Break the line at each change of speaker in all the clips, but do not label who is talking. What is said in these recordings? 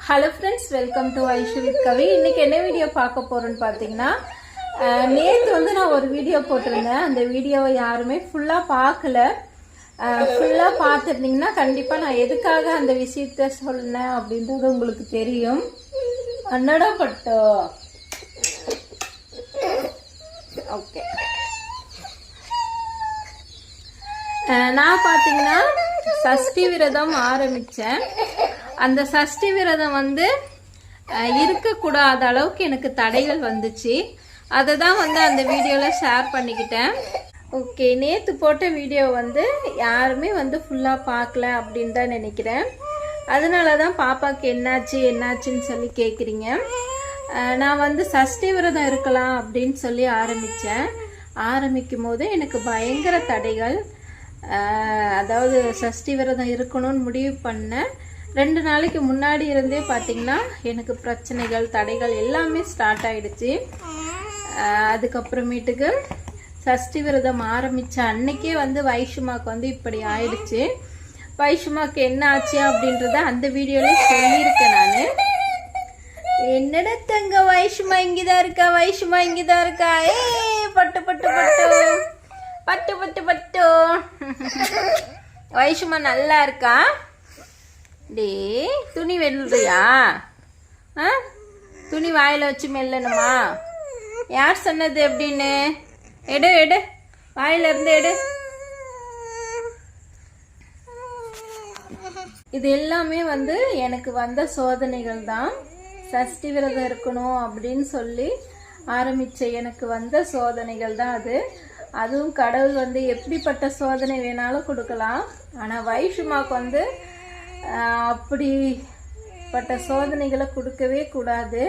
Hello friends, welcome to Aishu with Kavi. இன்னைக்கு என்ன video பார்க்க போறேன்னு பார்த்தீங்கன்னா, நேற்று வந்து நான் ஒரு வீடியோ போட்டிருந்தேன். அந்த வீடியோவை யாருமே ஃபுல்லாக பார்க்கல. ஃபுல்லாக பார்த்துருந்தீங்கன்னா கண்டிப்பாக நான் எதுக்காக அந்த விஷயத்த சொன்னேன் அப்படின்றது உங்களுக்கு தெரியும். அன்னடா பட்டோ ஓகே. நான் பார்த்தீங்கன்னா சஷ்டி விரதம் ஆரம்பித்தேன். அந்த சஷ்டி விரதம் வந்து இருக்கக்கூடாத அளவுக்கு எனக்கு தடைகள் வந்துச்சு. அதை தான் வந்து அந்த வீடியோவில் ஷேர் பண்ணிக்கிட்டேன். ஓகே, நேற்று போட்ட வீடியோ வந்து யாருமே வந்து ஃபுல்லாக பார்க்கல அப்படின்னு தான் நினைக்கிறேன். அதனால தான் பாப்பாவுக்கு என்னாச்சுன்னு சொல்லி கேட்குறீங்க. நான் வந்து சஷ்டி விரதம் இருக்கலாம் அப்படின்னு சொல்லி ஆரம்பிக்கும் போது எனக்கு பயங்கர தடைகள். அதாவது சஷ்டி விரதம் இருக்கணும்னு முடிவு பண்ணேன். 2 நாளைக்கு முன்னாடி இருந்தே பார்த்தீங்கன்னா எனக்கு பிரச்சனைகள் தடைகள் எல்லாமே ஸ்டார்ட் ஆகிடுச்சு. அதுக்கப்புறமேட்டுக்கு சஷ்டி விரதம் ஆரம்பித்த அன்னைக்கே வந்து வைஷுமாக்கு வந்து இப்படி ஆயிடுச்சு. வைஷுமாக்கு என்ன ஆச்சு அப்படின்றத அந்த வீடியோலேயே சொல்லியிருக்கேன் நான். என்னடா தங்க, வைஷுமா இங்கேதான் இருக்கா. ஏ பட்டு பட்டு பட்டு பட்டு பட்டு பட்டு வைஷுமா நல்லா இருக்கா? டே, துணி வெல்றியா? துணி வாயில் வச்சு மெல்லணுமா? யார் சொன்னது அப்படின்னு? எடு வாயிலிருந்து எடு. இது எல்லாமே வந்து எனக்கு வந்த சோதனைகள் தான். சஷ்டி விரதம் இருக்கணும் அப்படின்னு சொல்லி ஆரம்பித்த எனக்கு வந்த சோதனைகள் தான் அது. அதுவும் கடவுள் வந்து எப்படிப்பட்ட சோதனை வேணாலும் கொடுக்கலாம். ஆனால் வைஷுமாக்கு வந்து அப்படிப்பட்ட சோதனைகளை கொடுக்கவே கூடாது.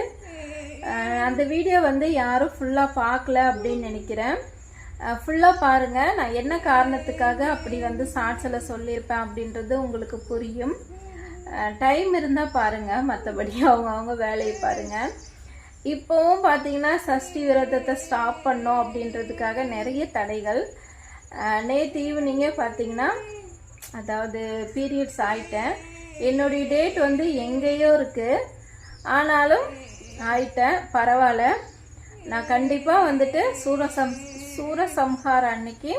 அந்த வீடியோ வந்து யாரும் ஃபுல்லாக பார்க்கல அப்படின்னு நினைக்கிறேன். ஃபுல்லாக பாருங்கள். நான் என்ன காரணத்துக்காக அப்படி வந்து ஷார்ட்ஸில் சொல்லியிருப்பேன் அப்படின்றது உங்களுக்கு புரியும். டைம் இருந்தால் பாருங்கள், மற்றபடி அவங்க வேலையை பாருங்கள். இப்போவும் பார்த்தீங்கன்னா சஷ்டி விரதத்தை ஸ்டாப் பண்ணோம் அப்படின்றதுக்காக நிறைய தடைகள். நேற்று ஈவினிங்கே பார்த்தீங்கன்னா, அதாவது பீரியட்ஸ் ஆகிட்டேன். என்னுடைய டேட் வந்து எங்கேயோ இருக்குது, ஆனாலும் ஆயிட்டேன். பரவாயில்ல. நான் கண்டிப்பாக வந்துட்டு சூரசம்ஹாரம் அன்னைக்கு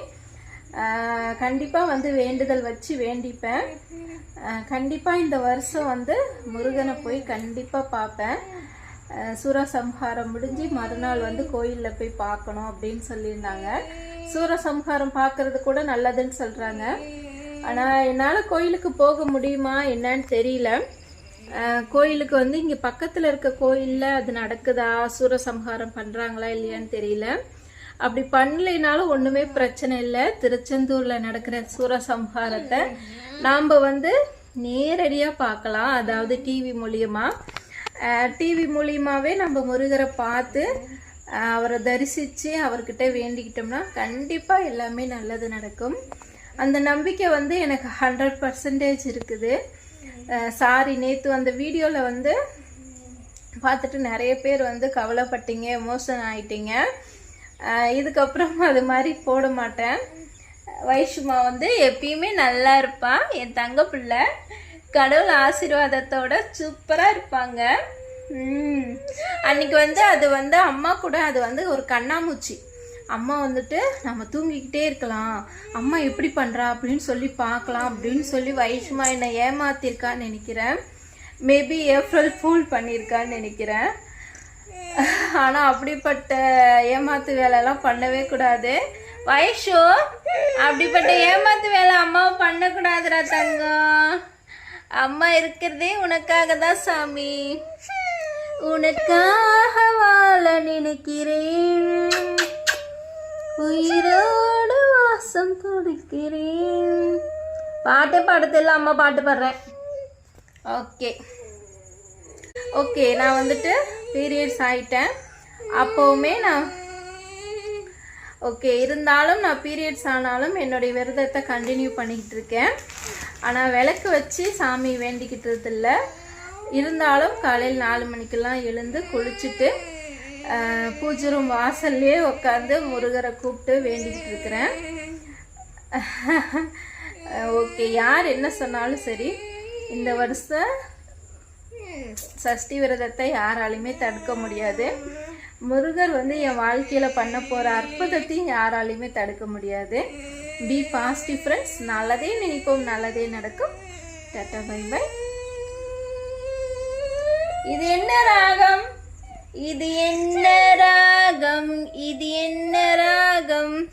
கண்டிப்பாக வந்து வேண்டுதல் வச்சு வேண்டிப்பேன். கண்டிப்பாக இந்த வருஷம் வந்து முருகனை போய் கண்டிப்பாக பார்ப்பேன். சூரசம்ஹாரம் முடிஞ்சு மறுநாள் வந்து கோயிலில் போய் பார்க்கணும் அப்படின்னு சொல்லியிருந்தாங்க. சூரசம்ஹாரம் பார்க்கறது கூட நல்லதுன்னு சொல்கிறாங்க. ஆனால் என்னால் கோயிலுக்கு போக முடியுமா என்னன்னு தெரியல. கோயிலுக்கு வந்து இங்கே பக்கத்தில் இருக்க கோயிலில் அது நடக்குதா, சூரசம்ஹாரம் பண்ணுறாங்களா இல்லையான்னு தெரியல. அப்படி பண்ணலைனாலும் ஒன்றுமே பிரச்சனை இல்லை. திருச்செந்தூரில் நடக்கிற சூரசம்ஹாரத்தை நாம் வந்து நேரடியாக பார்க்கலாம். அதாவது டிவி மூலியமாகவே நம்ம முருகரை பார்த்து அவரை தரிசித்து அவர்கிட்ட வேண்டிக்கிட்டோம்னா கண்டிப்பாக எல்லாமே நல்லது நடக்கும். அந்த நம்பிக்கை வந்து எனக்கு 100% இருக்குது. நேற்று அந்த வீடியோவில் வந்து பார்த்துட்டு நிறைய பேர் வந்து கவலைப்பட்டீங்க, எமோஷன் ஆகிட்டீங்க. இதுக்கப்புறம் அது மாதிரி போட மாட்டேன். வைஷுமா வந்து எப்பயுமே நல்லா இருப்பா. என் தங்க பிள்ளை கடவுள் ஆசீர்வாதத்தோட சூப்பராக இருப்பாங்க. அன்னைக்கு வந்து அது வந்து அம்மா கூட அது வந்து ஒரு கண்ணாமூச்சி. அம்மா வந்துட்டு நம்ம தூங்கிக்கிட்டே இருக்கலாம், அம்மா எப்படி பண்ணுறா அப்படின்னு சொல்லி பார்க்கலாம் அப்படின்னு சொல்லி வைஷுமா என்னை ஏமாத்திருக்கான்னு நினைக்கிறேன். மேபி ஏப்ரல் ஃபூல் பண்ணியிருக்கான்னு நினைக்கிறேன். ஆனால் அப்படிப்பட்ட ஏமாத்து வேலைலாம் பண்ணவே கூடாது வைஷு. அப்படிப்பட்ட ஏமாத்து வேலை அம்மாவை பண்ணக்கூடாதுடா தங்கம். அம்மா இருக்கிறதே உனக்காக தான் சாமி. உனக்காக வாழ நினைக்கிறேன், உயிரோடு வாசம் கொடுக்கிறேன். பாட்டே பாடத்தில்ல, அம்மா பாட்டு பாடுறேன். ஓகே நான் வந்துட்டு பீரியட்ஸ் ஆகிட்டேன். அப்போவுமே நான் இருந்தாலும் நான் பீரியட்ஸ் ஆனாலும் என்னுடைய விரதத்தை கண்டினியூ பண்ணிக்கிட்டு இருக்கேன். ஆனால் விளக்கு வச்சு சாமி வேண்டிக்கிட்டது இல்லை. இருந்தாலும் காலையில் 4 மணிக்கெல்லாம் எழுந்து குளிச்சுட்டு பூஜை ரூம் வாசல்லையே உட்காந்து முருகரை கூப்பிட்டு வேண்டிக்கிட்டு இருக்கிறேன். ஓகே, யார் என்ன சொன்னாலும் சரி, இந்த வருஷம் சஷ்டி விரதத்தை யாராலையுமே தடுக்க முடியாது. முருகர் வந்து என் வாழ்க்கையில் பண்ண போகிற அற்புதத்தையும் யாராலையுமே தடுக்க முடியாது. Be positive friends. நல்லதே நினைப்போம், நல்லதே நடக்கும். Tata bye bye. இது என்ன ராகம்? இது என்ன ராகம்? இது என்ன ராகம்?